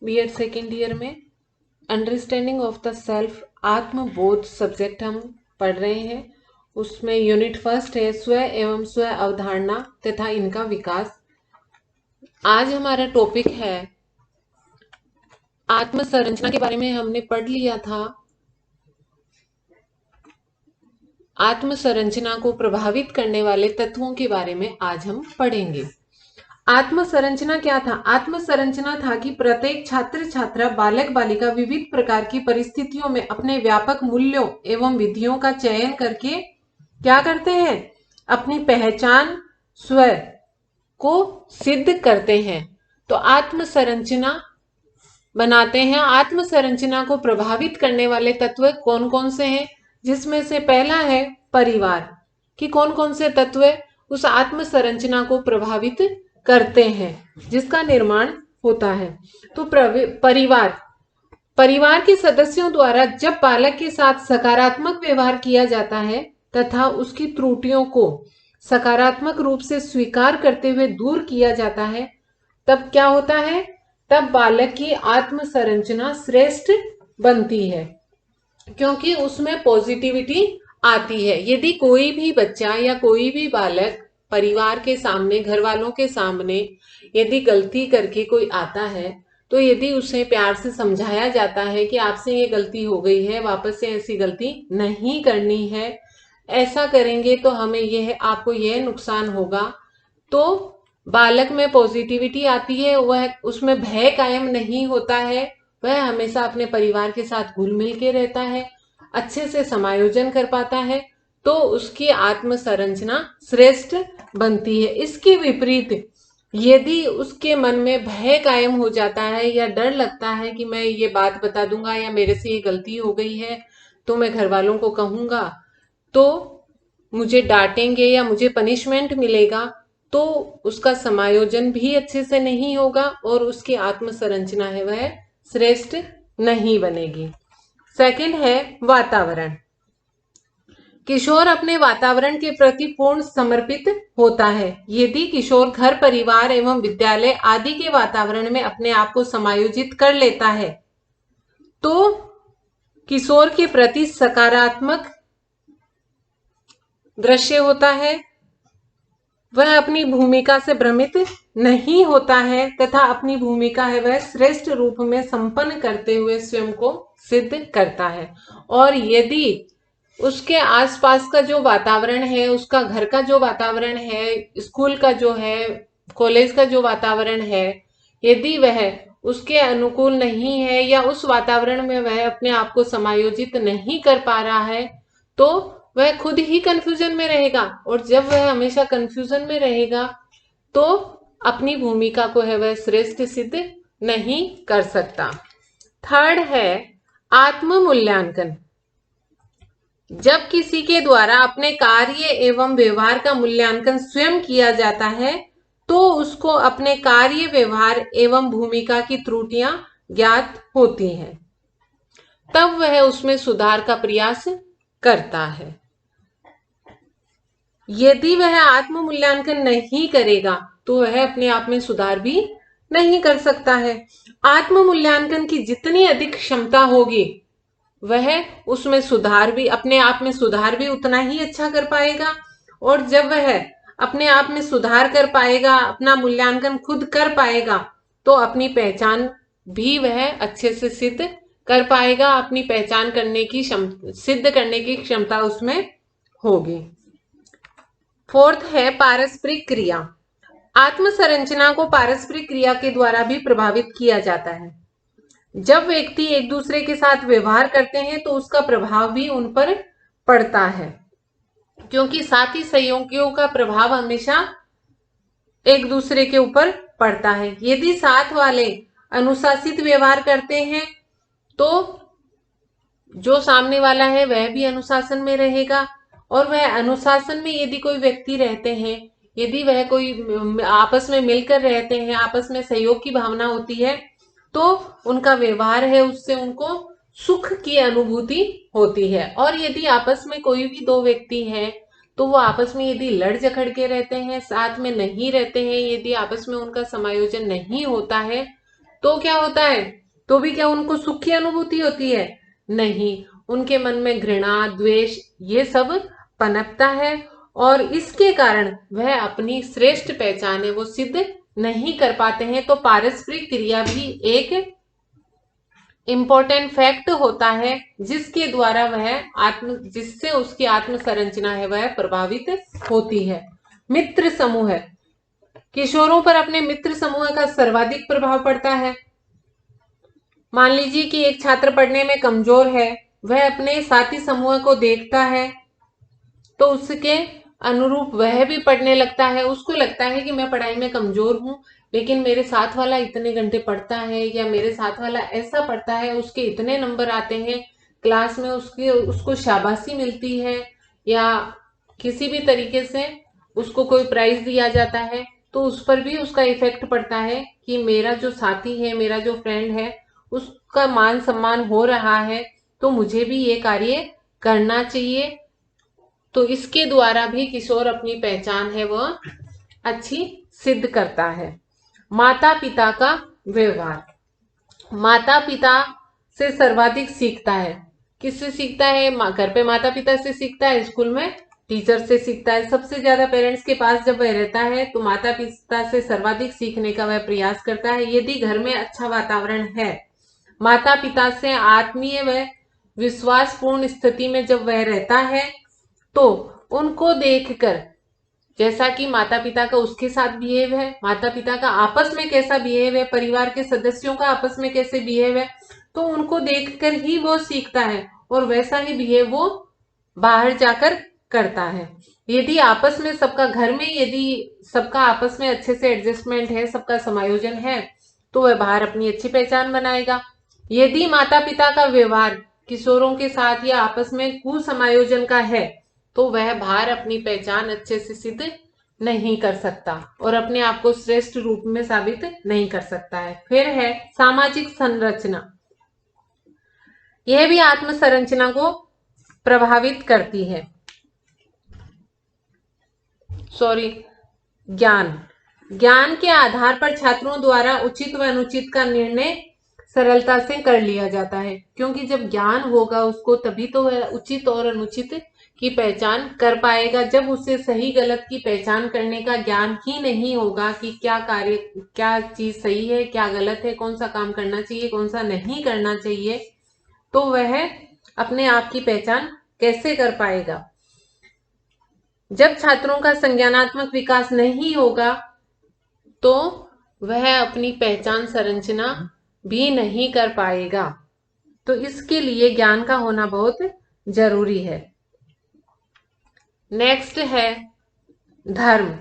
BEd second year में understanding of the self Atmabodh subject हम पढ़ रहे हैं। उसमें यूनिट फर्स्ट है स्व एवं स्व अवधारणा तथा इनका विकास। आज हमारा टॉपिक है आत्म संरचना के बारे में हमने पढ़ लिया था। आत्म संरचना को प्रभावित करने वाले तत्वों के बारे में आज हम पढ़ेंगे। आत्म संरचना क्या था? आत्म संरचना था कि प्रत्येक छात्र छात्रा बालक बालिका विविध प्रकार की परिस्थितियों में अपने व्यापक मूल्यों एवं विधियों का चयन करके क्या करते हैं? अपनी पहचान स्व को सिद्ध करते हैं। तो आत्म संरचना बनाते हैं। आत्म संरचना को प्रभावित करने वाले तत्व कौन कौन से हैं? जिसमें से पहला है परिवार। कि कौन कौन से तत्व उस आत्म संरचना को प्रभावित करते हैं जिसका निर्माण होता है। तो परिवार के सदस्यों द्वारा जब बालक के साथ सकारात्मक व्यवहार किया जाता है तथा उसकी त्रुटियों को सकारात्मक रूप से स्वीकार करते हुए दूर किया जाता है, तब क्या होता है? तब बालक की आत्म संरचना श्रेष्ठ बनती है, क्योंकि उसमें पॉजिटिविटी आती है। यदि कोई भी बच्चा या कोई भी बालक परिवार के सामने, घर वालों के सामने यदि गलती करके कोई आता है, तो यदि उसे प्यार से समझाया जाता है कि आपसे ये गलती हो गई है, वापस से ऐसी गलती नहीं करनी है, ऐसा करेंगे तो हमें यह आपको यह नुकसान होगा, तो बालक में पॉजिटिविटी आती है। वह उसमें भय कायम नहीं होता है, वह हमेशा अपने परिवार के साथ घुल मिल के रहता है, अच्छे से समायोजन कर पाता है, तो उसकी आत्म संरचना श्रेष्ठ बनती है। इसके विपरीत यदि उसके मन में भय कायम हो जाता है या डर लगता है कि मैं ये बात बता दूंगा या मेरे से ये गलती हो गई है तो मैं घर वालों को कहूंगा तो मुझे डांटेंगे या मुझे पनिशमेंट मिलेगा, तो उसका समायोजन भी अच्छे से नहीं होगा और उसकी आत्म संरचना है वह श्रेष्ठ नहीं बनेगी। सेकंड है वातावरण। किशोर अपने वातावरण के प्रति पूर्ण समर्पित होता है। यदि किशोर घर परिवार एवं विद्यालय आदि के वातावरण में अपने आप को समायोजित कर लेता है तो किशोर के प्रति सकारात्मक दृश्य होता है, वह अपनी भूमिका से भ्रमित नहीं होता है तथा अपनी भूमिका है वह श्रेष्ठ रूप में संपन्न करते हुए स्वयं को सिद्ध करता है। और यदि उसके आसपास का जो वातावरण है, उसका घर का जो वातावरण है, स्कूल का जो है, कॉलेज का जो वातावरण है, यदि वह उसके अनुकूल नहीं है या उस वातावरण में वह अपने आप को समायोजित नहीं कर पा रहा है, तो वह खुद ही कंफ्यूजन में रहेगा। और जब वह हमेशा कंफ्यूजन में रहेगा तो अपनी भूमिका को है वह श्रेष्ठ सिद्ध नहीं कर सकता। थर्ड है आत्म मूल्यांकन। जब किसी के द्वारा अपने कार्य एवं व्यवहार का मूल्यांकन स्वयं किया जाता है तो उसको अपने कार्य व्यवहार एवं भूमिका की त्रुटियां ज्ञात होती हैं, तब वह उसमें सुधार का प्रयास करता है। यदि वह आत्म मूल्यांकन नहीं करेगा तो वह अपने आप में सुधार भी नहीं कर सकता है। आत्म मूल्यांकन की जितनी अधिक क्षमता होगी वह उसमें सुधार भी, अपने आप में सुधार भी उतना ही अच्छा कर पाएगा। और जब वह अपने आप में सुधार कर पाएगा, अपना मूल्यांकन खुद कर पाएगा, तो अपनी पहचान भी वह अच्छे से सिद्ध कर पाएगा। अपनी पहचान करने की सिद्ध करने की क्षमता उसमें होगी। फोर्थ है पारस्परिक क्रिया। आत्म संरचना को पारस्परिक क्रिया के द्वारा भी प्रभावित किया जाता है। जब व्यक्ति एक दूसरे के साथ व्यवहार करते हैं तो उसका प्रभाव भी उन पर पड़ता है, क्योंकि साथी सहयोगियों का प्रभाव हमेशा एक दूसरे के ऊपर पड़ता है। यदि साथ वाले अनुशासित व्यवहार करते हैं तो जो सामने वाला है वह भी अनुशासन में रहेगा, और वह अनुशासन में यदि कोई व्यक्ति रहते हैं, यदि वह कोई आपस में मिलकर रहते हैं, आपस में सहयोग की भावना होती है, तो उनका व्यवहार है उससे उनको सुख की अनुभूति होती है। और यदि आपस में कोई भी दो व्यक्ति हैं तो वो आपस में यदि लड़ झगड़ के रहते हैं, साथ में नहीं रहते हैं, यदि आपस में उनका समायोजन नहीं होता है, तो क्या होता है, तो भी क्या उनको सुख की अनुभूति होती है? नहीं, उनके मन में घृणा, द्वेष ये सब पनपता है और इसके कारण वह अपनी श्रेष्ठ पहचान है वो सिद्ध नहीं कर पाते हैं। तो पारस्परिक क्रिया भी एक इंपॉर्टेंट फैक्ट होता है जिसके द्वारा जिससे उसकी आत्म संरचना है वह प्रभावित होती है। मित्र समूह, किशोरों पर अपने मित्र समूह का सर्वाधिक प्रभाव पड़ता है। मान लीजिए कि एक छात्र पढ़ने में कमजोर है, वह अपने साथी समूह को देखता है तो उसके अनुरूप वह भी पढ़ने लगता है। उसको लगता है कि मैं पढ़ाई में कमजोर हूं, लेकिन मेरे साथ वाला इतने घंटे पढ़ता है या मेरे साथ वाला ऐसा पढ़ता है, उसके इतने नंबर आते हैं क्लास में, उसको शाबाशी मिलती है या किसी भी तरीके से उसको कोई प्राइज दिया जाता है, तो उस पर भी उसका इफेक्ट पड़ता है कि मेरा जो साथी है, मेरा जो फ्रेंड है, उसका मान सम्मान हो रहा है तो मुझे भी ये कार्य करना चाहिए। तो इसके द्वारा भी किशोर अपनी पहचान है वह अच्छी सिद्ध करता है। माता पिता का व्यवहार, माता पिता से सर्वाधिक सीखता है। किससे सीखता है? घर पे माता पिता से सीखता है, स्कूल में टीचर से सीखता है। सबसे ज्यादा पेरेंट्स के पास जब वह रहता है तो माता पिता से सर्वाधिक सीखने का वह प्रयास करता है। यदि घर में अच्छा वातावरण है, माता पिता से आत्मीय व विश्वासपूर्ण स्थिति में जब वह रहता है तो उनको देखकर, जैसा कि माता पिता का उसके साथ बिहेव है, माता पिता का आपस में कैसा बिहेव है, परिवार के सदस्यों का आपस में कैसे बिहेव है, तो उनको देखकर ही वो सीखता है और वैसा ही बिहेव वो बाहर जाकर करता है। यदि आपस में सबका, घर में यदि सबका आपस में अच्छे से एडजस्टमेंट है, सबका समायोजन है, तो वह बाहर अपनी अच्छी पहचान बनाएगा। यदि माता पिता का व्यवहार किशोरों के साथ या आपस में कुसमायोजन का है तो वह बाहर अपनी पहचान अच्छे से सिद्ध नहीं कर सकता और अपने आप को श्रेष्ठ रूप में साबित नहीं कर सकता है। फिर है सामाजिक संरचना, यह भी आत्म संरचना को प्रभावित करती है। ज्ञान के आधार पर छात्रों द्वारा उचित व अनुचित का निर्णय सरलता से कर लिया जाता है, क्योंकि जब ज्ञान होगा उसको तभी तो वह उचित और अनुचित की पहचान कर पाएगा। जब उसे सही गलत की पहचान करने का ज्ञान ही नहीं होगा कि क्या चीज सही है, क्या गलत है, कौन सा काम करना चाहिए, कौन सा नहीं करना चाहिए, तो वह अपने आप की पहचान कैसे कर पाएगा। जब छात्रों का संज्ञानात्मक विकास नहीं होगा तो वह अपनी पहचान संरचना भी नहीं कर पाएगा। तो इसके लिए ज्ञान का होना बहुत जरूरी है। नेक्स्ट है धर्म।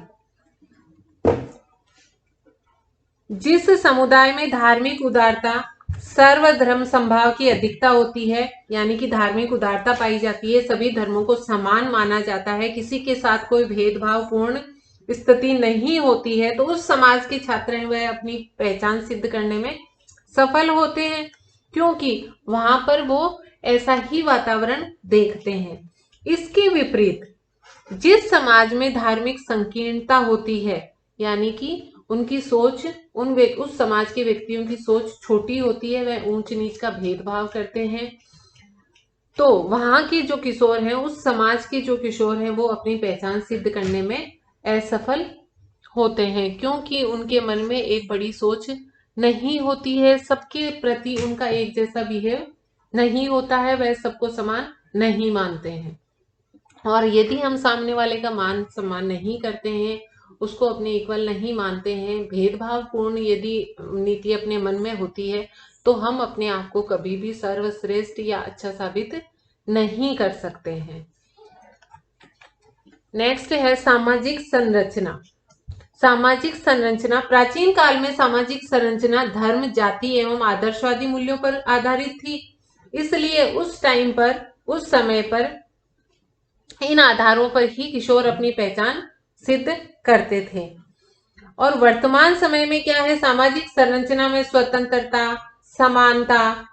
जिस समुदाय में धार्मिक उदारता, सर्वधर्म संभाव की अधिकता होती है, यानी कि धार्मिक उदारता पाई जाती है, सभी धर्मों को समान माना जाता है, किसी के साथ कोई भेदभावपूर्ण स्थिति नहीं होती है, तो उस समाज के छात्र हैं वह अपनी पहचान सिद्ध करने में सफल होते हैं, क्योंकि वहां पर वो ऐसा ही वातावरण देखते हैं। इसके विपरीत जिस समाज में धार्मिक संकीर्णता होती है, यानी कि उनकी सोच, उस समाज के व्यक्तियों की सोच छोटी होती है, वह ऊंच नीच का भेदभाव करते हैं, तो वहां के जो किशोर हैं, उस समाज के जो किशोर हैं, वो अपनी पहचान सिद्ध करने में असफल होते हैं, क्योंकि उनके मन में एक बड़ी सोच नहीं होती है, सबके प्रति उनका एक जैसा बिहेव नहीं होता है, वह सबको समान नहीं मानते हैं। और यदि हम सामने वाले का मान सम्मान नहीं करते हैं, उसको अपने इक्वल नहीं मानते हैं, भेदभावपूर्ण यदि नीति अपने मन में होती है, तो हम अपने आप को कभी भी सर्वश्रेष्ठ या अच्छा साबित नहीं कर सकते हैं। नेक्स्ट है सामाजिक संरचना। सामाजिक संरचना, प्राचीन काल में सामाजिक संरचना धर्म, जाति एवं आदर्शवादी मूल्यों पर आधारित थी, इसलिए उस टाइम पर, उस समय पर इन आधारों पर ही किशोर अपनी पहचान सिद्ध करते थे। और वर्तमान समय में क्या है, सामाजिक संरचना में स्वतंत्रता, समानता,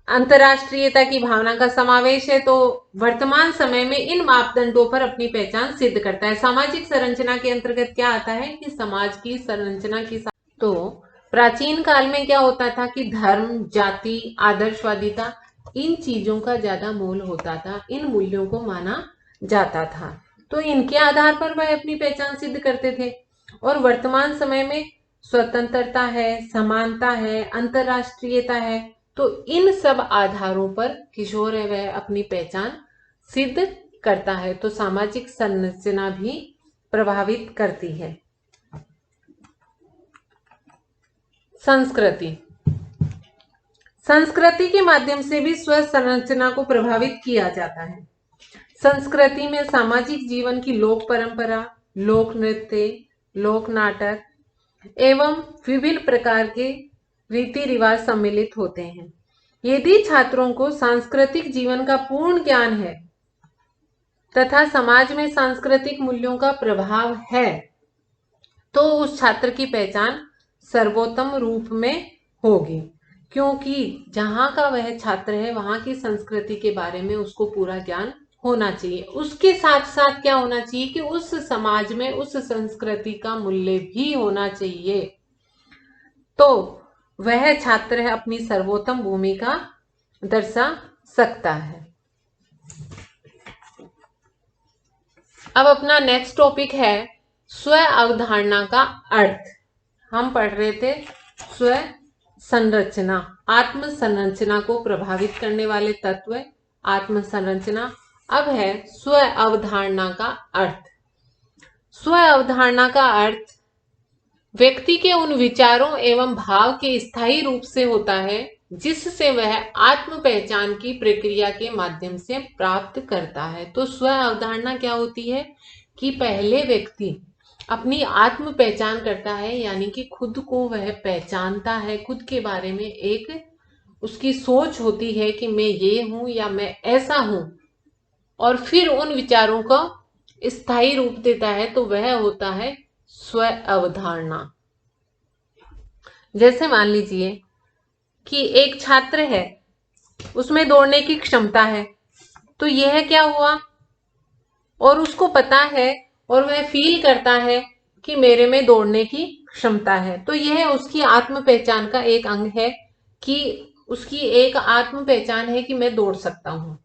अंतरराष्ट्रीयता की भावना का समावेश है, तो वर्तमान समय में इन मापदंडों पर अपनी पहचान सिद्ध करता है। सामाजिक संरचना के अंतर्गत क्या आता है कि समाज की संरचना की, तो प्राचीन काल में क्या होता था कि धर्म, जाति, आदर्शवादिता, इन चीजों का ज्यादा मोल होता था, इन मूल्यों को माना जाता था, तो इनके आधार पर वह अपनी पहचान सिद्ध करते थे। और वर्तमान समय में स्वतंत्रता है, समानता है, अंतरराष्ट्रीयता है, तो इन सब आधारों पर किशोर है वह अपनी पहचान सिद्ध करता है। तो सामाजिक संरचना भी प्रभावित करती है। संस्कृति, संस्कृति के माध्यम से भी स्व संरचना को प्रभावित किया जाता है। संस्कृति में सामाजिक जीवन की लोक परंपरा, लोक नृत्य, लोक नाटक एवं विभिन्न प्रकार के रीति रिवाज सम्मिलित होते हैं। यदि छात्रों को सांस्कृतिक जीवन का पूर्ण ज्ञान है तथा समाज में सांस्कृतिक मूल्यों का प्रभाव है, तो उस छात्र की पहचान सर्वोत्तम रूप में होगी, क्योंकि जहाँ का वह छात्र है वहाँ की संस्कृति के बारे में उसको पूरा ज्ञान होना चाहिए। उसके साथ साथ क्या होना चाहिए कि उस समाज में उस संस्कृति का मूल्य भी होना चाहिए, तो वह छात्र है अपनी सर्वोत्तम भूमिका दर्शा सकता है। अब अपना नेक्स्ट टॉपिक है स्व अवधारणा का अर्थ। हम पढ़ रहे थे स्व संरचना, आत्म संरचना को प्रभावित करने वाले तत्व, आत्म संरचना। अब है स्व अवधारणा का अर्थ। स्व अवधारणा का अर्थ व्यक्ति के उन विचारों एवं भाव के स्थायी रूप से होता है जिससे वह आत्म पहचान की प्रक्रिया के माध्यम से प्राप्त करता है। तो स्व अवधारणा क्या होती है कि पहले व्यक्ति अपनी आत्म पहचान करता है, यानी कि खुद को वह पहचानता है, खुद के बारे में एक उसकी सोच होती है कि मैं ये हूं या मैं ऐसा हूं, और फिर उन विचारों को स्थायी रूप देता है, तो वह होता है स्व अवधारणा। जैसे मान लीजिए कि एक छात्र है, उसमें दौड़ने की क्षमता है, तो यह क्या हुआ, और उसको पता है और वह फील करता है कि मेरे में दौड़ने की क्षमता है, तो यह उसकी आत्म पहचान का एक अंग है कि उसकी एक आत्म पहचान है कि मैं दौड़ सकता हूं।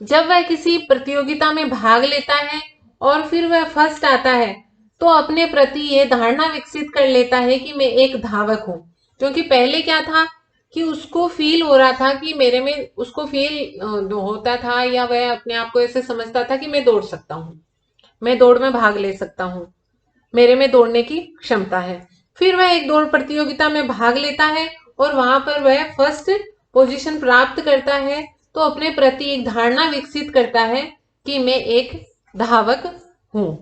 जब वह किसी प्रतियोगिता में भाग लेता है और फिर वह फर्स्ट आता है, तो अपने प्रति यह धारणा विकसित कर लेता है कि मैं एक धावक हूं, क्योंकि पहले क्या था कि उसको फील हो रहा था कि मेरे में, उसको फील होता था या वह अपने आप को ऐसे समझता था कि मैं दौड़ सकता हूं, मैं दौड़ में भाग ले सकता हूं, मेरे में दौड़ने की क्षमता है। फिर वह एक दौड़ प्रतियोगिता में भाग लेता है और वहां पर वह फर्स्ट पोजीशन प्राप्त करता है, तो अपने प्रति एक धारणा विकसित करता है कि मैं एक धावक हूं।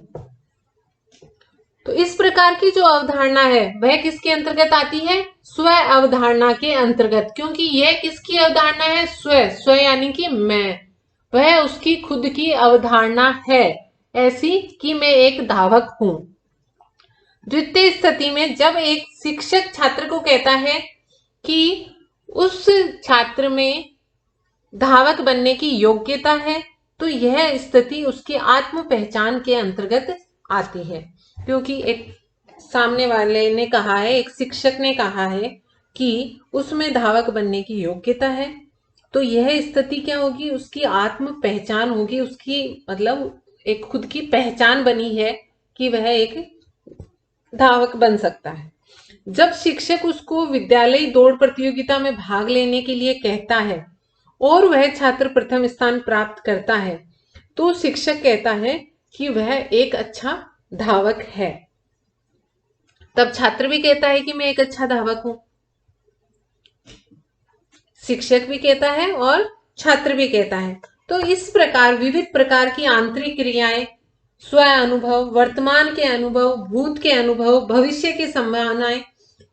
तो इस प्रकार की जो अवधारणा है वह किसके अंतर्गत आती है, स्व अवधारणा के अंतर्गत, क्योंकि यह किसकी अवधारणा है, स्व यानी कि मैं, वह उसकी खुद की अवधारणा है ऐसी कि मैं एक धावक हूं। द्वितीय स्थिति में जब एक शिक्षक छात्र को कहता है कि उस छात्र में धावक बनने की योग्यता है, तो यह स्थिति उसकी आत्म पहचान के अंतर्गत आती है, क्योंकि एक सामने वाले ने कहा है, एक शिक्षक ने कहा है कि उसमें धावक बनने की योग्यता है, तो यह स्थिति क्या होगी, उसकी आत्म पहचान होगी, उसकी मतलब एक खुद की पहचान बनी है कि वह एक धावक बन सकता है। जब शिक्षक उसको विद्यालय दौड़ प्रतियोगिता में भाग लेने के लिए कहता है और वह छात्र प्रथम स्थान प्राप्त करता है, तो शिक्षक कहता है कि वह एक अच्छा धावक है। तब छात्र भी कहता है कि मैं एक अच्छा धावक हूं, शिक्षक भी कहता है और छात्र भी कहता है। तो इस प्रकार विविध प्रकार की आंतरिक क्रियाएं, स्व अनुभव, वर्तमान के अनुभव, भूत के अनुभव, भविष्य की संभावनाएं,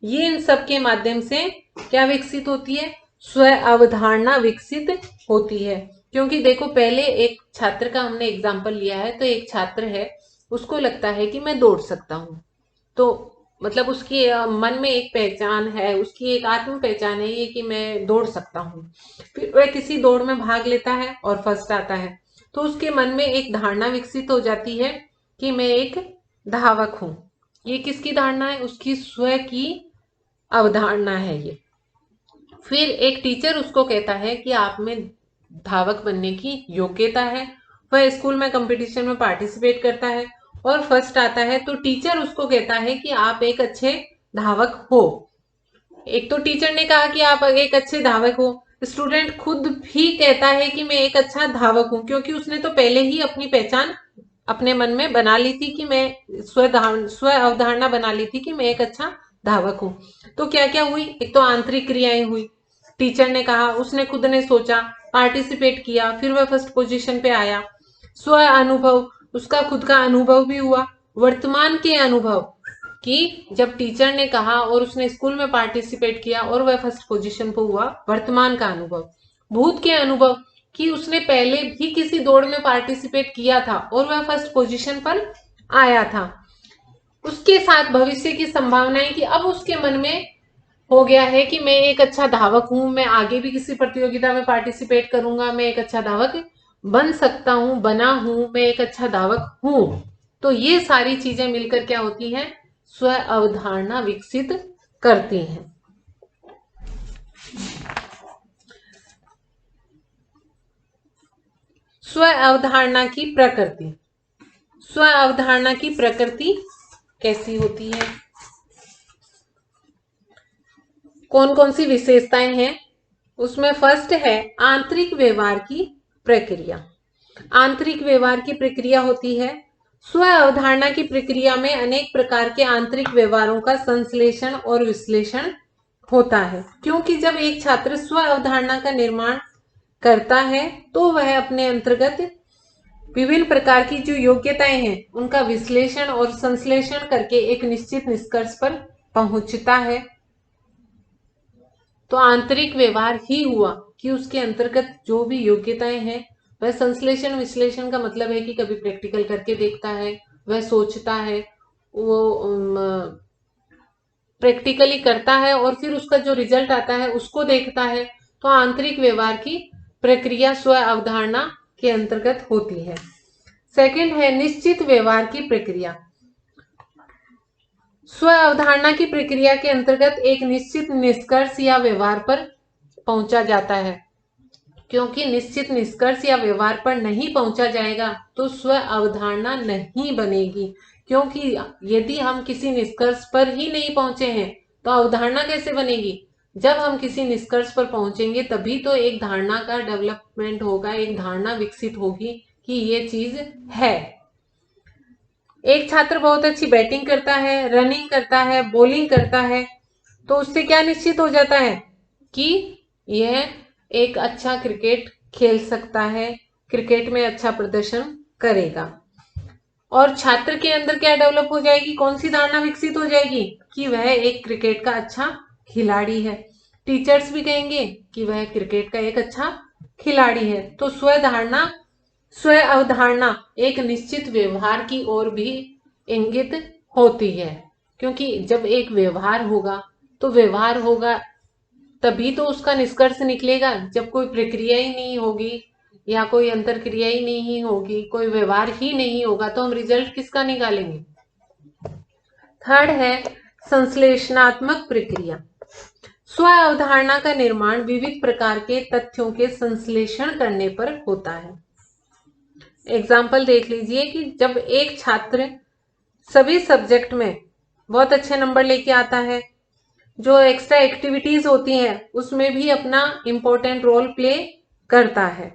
ये इन सब के माध्यम से क्या विकसित होती है, स्व अवधारणा विकसित होती है। क्योंकि देखो पहले एक छात्र का हमने एग्जाम्पल लिया है, तो एक छात्र है, उसको लगता है कि मैं दौड़ सकता हूं, तो मतलब उसकी मन में एक पहचान है, उसकी एक आत्म पहचान है ये कि मैं दौड़ सकता हूं। फिर वह किसी दौड़ में भाग लेता है और फर्स्ट आता है, तो उसके मन में एक धारणा विकसित हो जाती है कि मैं एक धावक हूं। ये किसकी धारणा है? उसकी स्व की अवधारणा है ये। फिर एक टीचर उसको कहता है कि आप में धावक बनने की योग्यता है। वह स्कूल में कंपटीशन में पार्टिसिपेट करता है और फर्स्ट आता है, तो टीचर उसको कहता है कि आप एक अच्छे धावक हो। एक तो टीचर ने कहा कि आप एक अच्छे धावक हो, स्टूडेंट खुद भी कहता है कि मैं एक अच्छा धावक हूं, क्योंकि उसने तो पहले ही अपनी पहचान अपने मन में बना ली थी कि मैं स्व अवधारणा बना ली थी कि मैं एक अच्छा धावक हूं। तो क्या क्या हुई? एक तो आंतरिक क्रियाएं हुई। टीचर ने कहा, उसने खुद ने सोचा, पार्टिसिपेट किया, फिर वह फर्स्ट पोजीशन पे आया। स्व अनुभव, उसका खुद का अनुभव भी हुआ। वर्तमान के अनुभव कि जब टीचर ने कहा और उसने स्कूल में पार्टिसिपेट किया और वह फर्स्ट पोजीशन पर हुआ, वर्तमान का अनुभव। भूत के अनुभव कि उसने पहले भी किसी दौड़ में पार्टिसिपेट किया था और वह फर्स्ट पोजीशन पर आया था। उसके साथ भविष्य की संभावनाएं कि अब उसके मन में हो गया है कि मैं एक अच्छा धावक हूं, मैं आगे भी किसी प्रतियोगिता में पार्टिसिपेट करूंगा, मैं एक अच्छा धावक बन सकता हूं, बना हूं, मैं एक अच्छा धावक हूं। तो ये सारी चीजें मिलकर क्या होती हैं? स्व अवधारणा विकसित करती हैं। स्व अवधारणा की प्रकृति। स्व अवधारणा की प्रकृति कैसी होती है? कौन कौन सी विशेषताएं हैं? उसमें फर्स्ट है आंतरिक व्यवहार की प्रक्रिया। आंतरिक व्यवहार की प्रक्रिया होती है। स्व अवधारणा की प्रक्रिया में अनेक प्रकार के आंतरिक व्यवहारों का संश्लेषण और विश्लेषण होता है, क्योंकि जब एक छात्र स्व अवधारणा का निर्माण करता है तो वह अपने अंतर्गत विभिन्न प्रकार की जो योग्यताएं हैं उनका विश्लेषण और संश्लेषण करके एक निश्चित निष्कर्ष पर पहुंचता है। तो आंतरिक व्यवहार ही हुआ कि उसके अंतर्गत जो भी योग्यताएं हैं वह संश्लेषण विश्लेषण का मतलब है कि कभी प्रैक्टिकल करके देखता है, वह सोचता है, वो प्रैक्टिकली करता है और फिर उसका जो रिजल्ट आता है उसको देखता है। तो आंतरिक व्यवहार की प्रक्रिया स्व अवधारणा के अंतर्गत होती है। सेकंड है निश्चित व्यवहार की प्रक्रिया। स्व अवधारणा की प्रक्रिया के अंतर्गत एक निश्चित निष्कर्ष या व्यवहार पर पहुंचा जाता है, क्योंकि निश्चित निष्कर्ष या व्यवहार पर नहीं पहुंचा जाएगा तो स्व अवधारणा नहीं बनेगी। क्योंकि यदि हम किसी निष्कर्ष पर ही नहीं पहुंचे हैं तो अवधारणा कैसे बनेगी? जब हम किसी निष्कर्ष पर पहुंचेंगे तभी तो एक धारणा का डेवलपमेंट होगा, एक धारणा विकसित होगी कि ये चीज है। एक छात्र बहुत अच्छी बैटिंग करता है, रनिंग करता है, बॉलिंग करता है, तो उससे क्या निश्चित हो जाता है कि यह एक अच्छा क्रिकेट खेल सकता है, क्रिकेट में अच्छा प्रदर्शन करेगा। और छात्र के अंदर क्या डेवलप हो जाएगी? कौन सी धारणा विकसित हो जाएगी? कि वह एक क्रिकेट का अच्छा खिलाड़ी है। टीचर्स भी कहेंगे कि वह क्रिकेट का एक अच्छा खिलाड़ी है। तो स्व अवधारणा एक निश्चित व्यवहार की ओर भी इंगित होती है, क्योंकि जब एक व्यवहार होगा तभी तो उसका निष्कर्ष निकलेगा। जब कोई प्रक्रिया ही नहीं होगी या कोई अंतर क्रिया ही नहीं होगी, कोई व्यवहार ही नहीं होगा, तो हम रिजल्ट किसका निकालेंगे? थर्ड है संश्लेषणात्मक प्रक्रिया। स्व अवधारणा का निर्माण विविध प्रकार के तथ्यों के संश्लेषण करने पर होता है। एग्जाम्पल देख लीजिए कि जब एक छात्र सभी सब्जेक्ट में बहुत अच्छे नंबर लेके आता है, जो एक्स्ट्रा एक्टिविटीज होती हैं उसमें भी अपना इंपॉर्टेंट रोल प्ले करता है,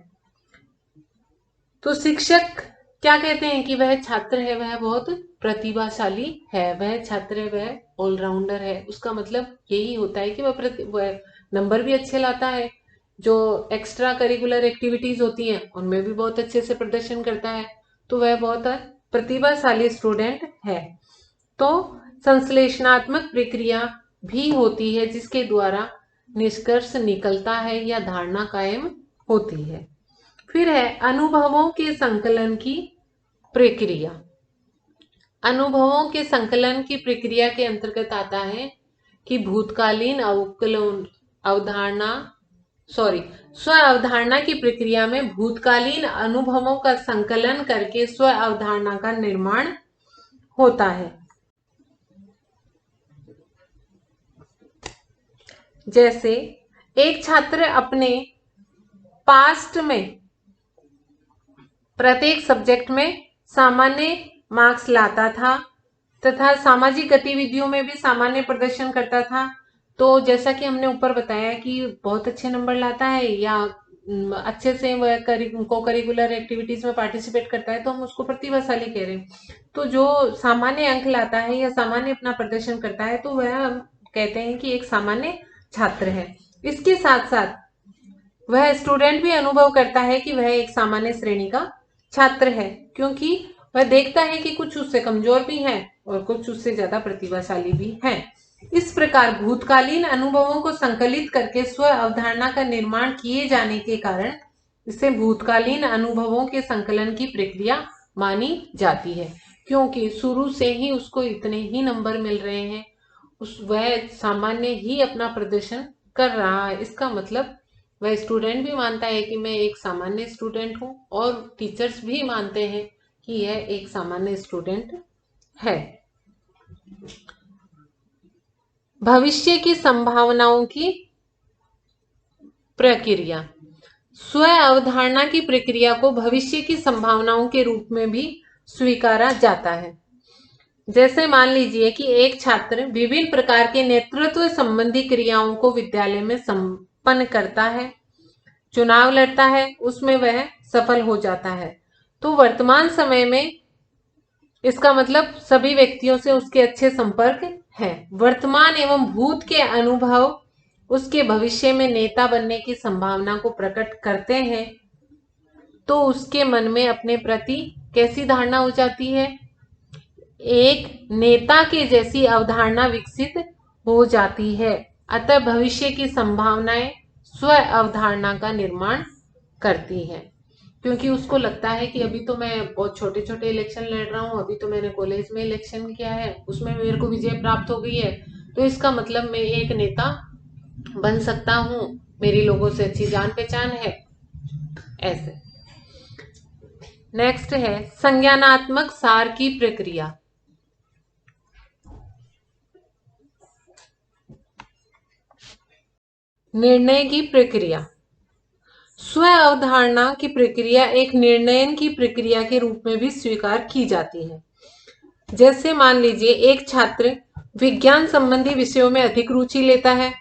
तो शिक्षक क्या कहते हैं कि वह छात्र है, वह बहुत प्रतिभाशाली है, वह छात्र है, वह ऑलराउंडर है। उसका मतलब यही होता है कि वह नंबर भी अच्छे लाता है, जो एक्स्ट्रा करिकुलर एक्टिविटीज होती हैं उनमें भी बहुत अच्छे से प्रदर्शन करता है, तो वह बहुत प्रतिभाशाली स्टूडेंट है। तो संश्लेषणात्मक प्रक्रिया भी होती है जिसके द्वारा निष्कर्ष निकलता है या धारणा कायम होती है। फिर है अनुभवों के संकलन की प्रक्रिया। अनुभवों के संकलन की प्रक्रिया के अंतर्गत आता है कि भूतकालीन स्व अवधारणा की प्रक्रिया में भूतकालीन अनुभवों का संकलन करके स्व अवधारणा का निर्माण होता है। जैसे एक छात्र अपने पास्ट में प्रत्येक सब्जेक्ट में सामान्य मार्क्स लाता था तथा सामाजिक गतिविधियों में भी सामान्य प्रदर्शन करता था, तो जैसा कि हमने ऊपर बताया कि बहुत अच्छे नंबर लाता है या अच्छे से वह को करिकुलर एक्टिविटीज में पार्टिसिपेट करता है, तो हम उसको प्रतिभाशाली कह रहे हैं। तो जो सामान्य अंक लाता है या सामान्य अपना प्रदर्शन करता है, तो वह हम कहते हैं कि एक सामान्य छात्र है। इसके साथ साथ वह स्टूडेंट भी अनुभव करता है कि वह एक सामान्य श्रेणी का छात्र है, क्योंकि वह देखता है कि कुछ उससे कमजोर भी हैं और कुछ उससे ज्यादा प्रतिभाशाली भी हैं। इस प्रकार भूतकालीन अनुभवों को संकलित करके स्व अवधारणा का निर्माण किए जाने के कारण इसे भूतकालीन अनुभवों के संकलन की प्रक्रिया मानी जाती है, क्योंकि शुरू से ही उसको इतने ही नंबर मिल रहे हैं, वह सामान्य ही अपना प्रदर्शन कर रहा है। इसका मतलब वह स्टूडेंट भी मानता है कि मैं एक सामान्य स्टूडेंट हूं और टीचर्स भी मानते हैं कि यह एक सामान्य स्टूडेंट है। भविष्य की संभावनाओं की प्रक्रिया। स्व अवधारणा की प्रक्रिया को भविष्य की संभावनाओं के रूप में भी स्वीकारा जाता है। जैसे मान लीजिए कि एक छात्र विभिन्न प्रकार के नेतृत्व संबंधी क्रियाओं को विद्यालय में संपन्न करता है, चुनाव लड़ता है, उसमें वह सफल हो जाता है, तो वर्तमान समय में इसका मतलब सभी व्यक्तियों से उसके अच्छे संपर्क हैं। वर्तमान एवं भूत के अनुभव उसके भविष्य में नेता बनने की संभावना को प्रकट करते हैं, तो उसके मन में अपने प्रति कैसी धारणा हो जाती है? एक नेता के जैसी अवधारणा विकसित हो जाती है। अतः भविष्य की संभावनाएं स्व अवधारणा का निर्माण करती हैं, क्योंकि उसको लगता है कि अभी तो मैं बहुत छोटे छोटे इलेक्शन लड़ रहा हूँ, अभी तो मैंने कॉलेज में इलेक्शन किया है, उसमें मेरे को विजय प्राप्त हो गई है, तो इसका मतलब मैं एक नेता बन सकता हूँ, मेरी लोगों से अच्छी जान पहचान है। ऐसे नेक्स्ट है संज्ञानात्मक सार की प्रक्रिया। निर्णय की प्रक्रिया। स्व अवधारणा की प्रक्रिया एक निर्णयन की प्रक्रिया के रूप में भी स्वीकार की जाती है। जैसे मान लीजिए एक छात्र विज्ञान संबंधी विषयों में अधिक रुचि लेता है,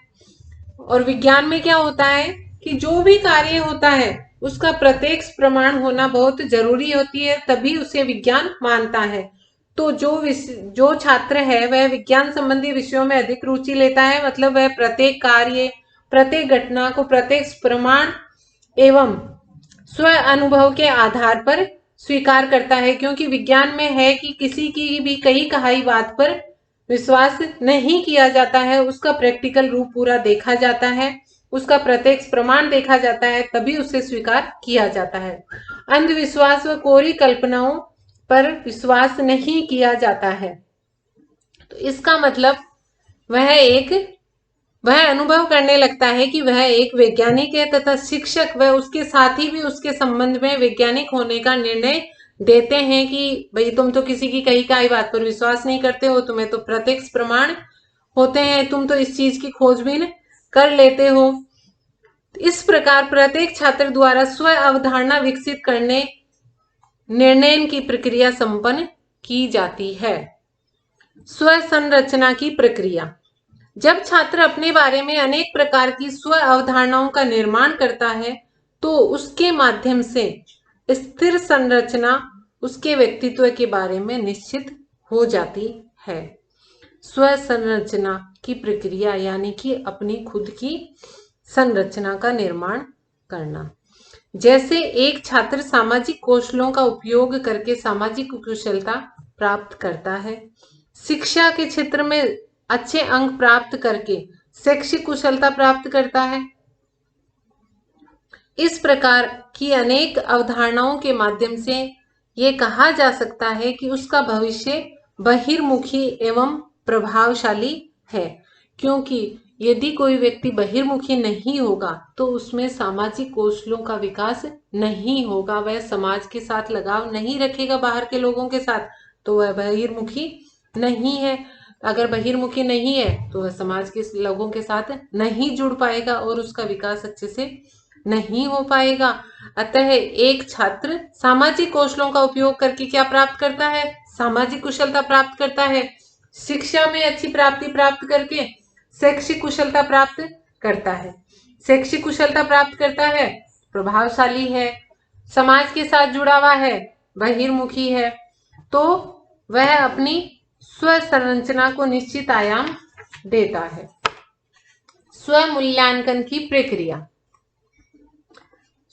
और विज्ञान में क्या होता है कि जो भी कार्य होता है उसका प्रत्यक्ष प्रमाण होना बहुत जरूरी होती है, तभी उसे विज्ञान मानता है। तो जो छात्र है वह विज्ञान संबंधी विषयों में अधिक रुचि लेता है, मतलब वह प्रत्येक कार्य, प्रत्येक घटना को प्रत्यक्ष प्रमाण एवं स्व अनुभव के आधार पर स्वीकार करता है, क्योंकि विज्ञान में है कि किसी की भी कही कहाई बात पर विश्वास नहीं किया जाता है, उसका प्रैक्टिकल रूप पूरा देखा जाता है, उसका प्रत्यक्ष प्रमाण देखा जाता है, तभी उसे स्वीकार किया जाता है। अंधविश्वास व कोरी कल्पनाओं पर विश्वास नहीं किया जाता है। तो इसका मतलब वह अनुभव करने लगता है कि वह एक वैज्ञानिक है, तथा शिक्षक व उसके साथी भी उसके संबंध में वैज्ञानिक होने का निर्णय देते हैं कि भाई तुम तो किसी की कही कही बात पर विश्वास नहीं करते हो, तुम्हें तो प्रत्यक्ष प्रमाण होते हैं, तुम तो इस चीज की खोजबीन कर लेते हो। इस प्रकार प्रत्येक छात्र द्वारा स्व अवधारणा विकसित करने निर्णय की प्रक्रिया संपन्न की जाती है। स्व संरचना की प्रक्रिया। जब छात्र अपने बारे में अनेक प्रकार की स्व अवधारणाओं का निर्माण करता है, तो उसके माध्यम से स्थिर संरचना उसके व्यक्तित्व के बारे में निश्चित हो जाती है। स्व संरचना की प्रक्रिया यानी कि अपनी खुद की संरचना का निर्माण करना। जैसे एक छात्र सामाजिक कौशलों का उपयोग करके सामाजिक कुशलता प्राप्त करता है, शिक्षा के क्षेत्र में अच्छे अंक प्राप्त करके शैक्षिक कुशलता प्राप्त करता है। इस प्रकार की अनेक अवधारणाओं के माध्यम से ये कहा जा सकता है कि उसका भविष्य बहिर्मुखी एवं प्रभावशाली है, क्योंकि यदि कोई व्यक्ति बहिर्मुखी नहीं होगा तो उसमें सामाजिक कौशलों का विकास नहीं होगा, वह समाज के साथ लगाव नहीं रखेगा बाहर के लोगों के साथ, तो वह बहिर्मुखी नहीं है। अगर बहिर्मुखी नहीं है तो वह समाज के लोगों के साथ नहीं जुड़ पाएगा और उसका विकास अच्छे से नहीं हो पाएगा। अतः एक छात्र सामाजिक कौशलों का उपयोग करके क्या प्राप्त करता है? सामाजिक कुशलता प्राप्त करता है। शिक्षा में अच्छी प्राप्ति प्राप्त करके शैक्षिक कुशलता प्राप्त करता है। शैक्षिक कुशलता प्राप्त करता है, प्रभावशाली है, समाज के साथ जुड़ा हुआ है, बहिर्मुखी है, तो वह अपनी स्व संरचना को निश्चित आयाम देता है। स्व मूल्यांकन की प्रक्रिया।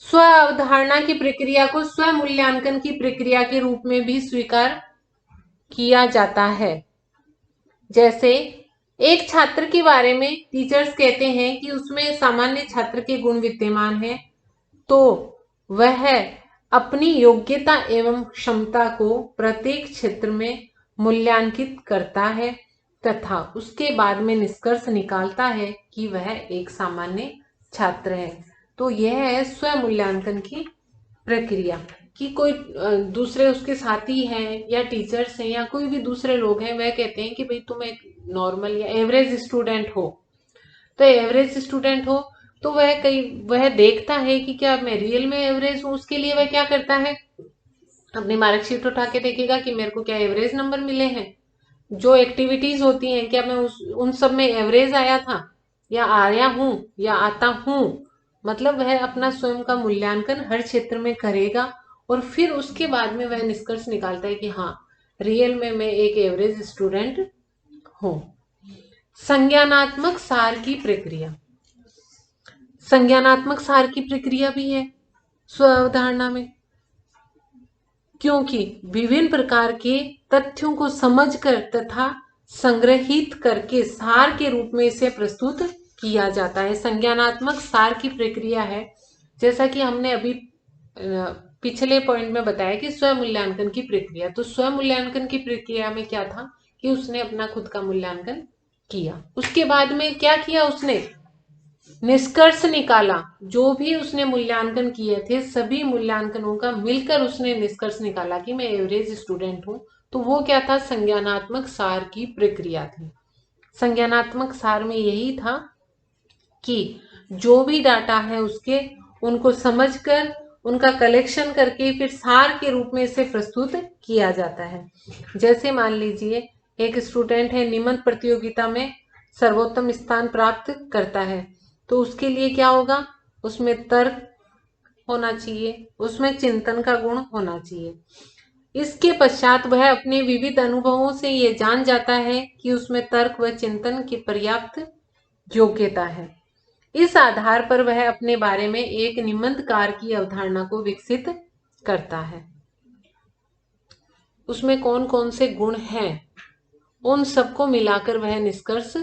स्व अवधारणा की प्रक्रिया को स्व मूल्यांकन की प्रक्रिया के रूप में भी स्वीकार किया जाता है। जैसे एक छात्र के बारे में टीचर्स कहते हैं कि उसमें सामान्य छात्र के गुण विद्यमान हैं, तो वह अपनी योग्यता एवं क्षमता को प्रत्येक क्षेत्र में मूल्यांकित करता है तथा उसके बाद में निष्कर्ष निकालता है कि वह एक सामान्य छात्र है। तो यह है स्व मूल्यांकन की प्रक्रिया कि कोई दूसरे उसके साथी हैं या टीचर्स हैं या कोई भी दूसरे लोग हैं, वह कहते हैं कि भाई तुम एक नॉर्मल या एवरेज स्टूडेंट हो। तो एवरेज स्टूडेंट हो तो वह देखता है कि क्या मैं रियल में एवरेज हूँ। उसके लिए वह क्या करता है, अपनी मार्कशीट उठा के देखेगा कि मेरे को क्या एवरेज नंबर मिले हैं। जो एक्टिविटीज होती हैं, क्या मैं उन सब में एवरेज आया था या आया हूं या आता हूं। मतलब वह अपना स्वयं का मूल्यांकन हर क्षेत्र में करेगा और फिर उसके बाद में वह निष्कर्ष निकालता है कि हाँ, रियल में मैं एक एवरेज स्टूडेंट हूं। संज्ञानात्मक सार की प्रक्रिया। संज्ञानात्मक सार की प्रक्रिया भी है स्व अवधारणा में, क्योंकि विभिन्न प्रकार के तथ्यों को समझकर तथा संग्रहित करके सार के रूप में इसे प्रस्तुत किया जाता है। संज्ञानात्मक सार की प्रक्रिया है, जैसा कि हमने अभी पिछले पॉइंट में बताया कि स्व मूल्यांकन की प्रक्रिया। तो स्व मूल्यांकन की प्रक्रिया में क्या था कि उसने अपना खुद का मूल्यांकन किया, उसके बाद में क्या किया, उसने निष्कर्ष निकाला। जो भी उसने मूल्यांकन किए थे सभी मूल्यांकनों का मिलकर उसने निष्कर्ष निकाला कि मैं एवरेज स्टूडेंट हूं। तो वो क्या था, संज्ञानात्मक सार की प्रक्रिया थी। संज्ञानात्मक सार में यही था कि जो भी डाटा है उसके उनको समझकर उनका कलेक्शन करके फिर सार के रूप में इसे प्रस्तुत किया जाता है। जैसे मान लीजिए एक स्टूडेंट है, निबंध प्रतियोगिता में सर्वोत्तम स्थान प्राप्त करता है, तो उसके लिए क्या होगा, उसमें तर्क होना चाहिए, उसमें चिंतन का गुण होना चाहिए। इसके पश्चात वह अपने विविध अनुभवों से ये जान जाता है कि उसमें तर्क व चिंतन की पर्याप्त योग्यता है। इस आधार पर वह अपने बारे में एक निबंधकार की अवधारणा को विकसित करता है। उसमें कौन कौन से गुण हैं उन सबको मिलाकर वह निष्कर्ष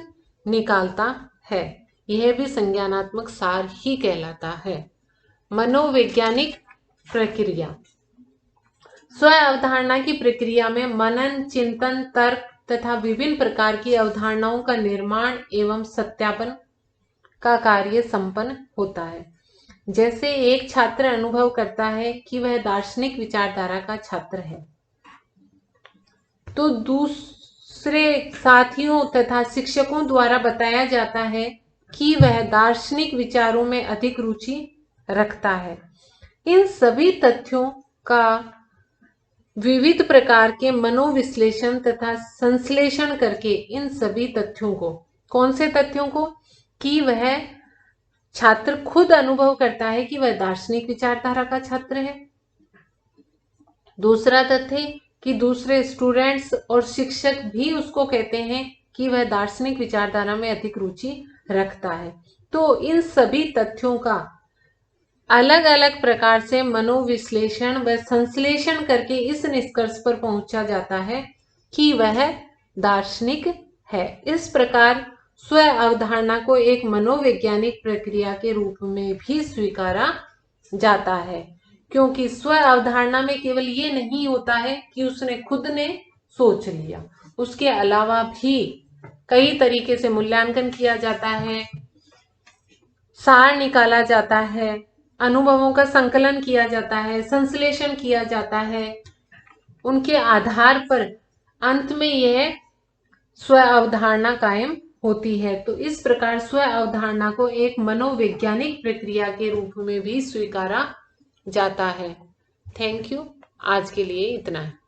निकालता है। यह भी संज्ञानात्मक सार ही कहलाता है। मनोवैज्ञानिक प्रक्रिया। स्व अवधारणा की प्रक्रिया में मनन, चिंतन, तर्क तथा विभिन्न प्रकार की अवधारणाओं का निर्माण एवं सत्यापन का कार्य संपन्न होता है। जैसे एक छात्र अनुभव करता है कि वह दार्शनिक विचारधारा का छात्र है, तो दूसरे साथियों तथा शिक्षकों द्वारा बताया जाता है कि वह दार्शनिक विचारों में अधिक रुचि रखता है। इन सभी तथ्यों का विविध प्रकार के मनोविश्लेषण तथा संश्लेषण करके इन सभी तथ्यों को, कौन से तथ्यों को, कि वह छात्र खुद अनुभव करता है कि वह दार्शनिक विचारधारा का छात्र है। दूसरा तथ्य कि दूसरे स्टूडेंट्स और शिक्षक भी उसको कहते हैं कि वह दार्शनिक विचारधारा में अधिक रुचि रखता है। तो इन सभी तथ्यों का अलग अलग प्रकार से मनोविश्लेषण व संश्लेषण करके इस निष्कर्ष पर पहुंचा जाता है कि वह दार्शनिक है। इस प्रकार स्व अवधारणा को एक मनोवैज्ञानिक प्रक्रिया के रूप में भी स्वीकारा जाता है, क्योंकि स्व अवधारणा में केवल ये नहीं होता है कि उसने खुद ने सोच लिया, उसके अलावा भी कई तरीके से मूल्यांकन किया जाता है, सार निकाला जाता है, अनुभवों का संकलन किया जाता है, संश्लेषण किया जाता है। उनके आधार पर अंत में यह स्व अवधारणा कायम होती है। तो इस प्रकार स्व अवधारणा को एक मनोवैज्ञानिक प्रक्रिया के रूप में भी स्वीकारा जाता है। Thank you. आज के लिए इतना है।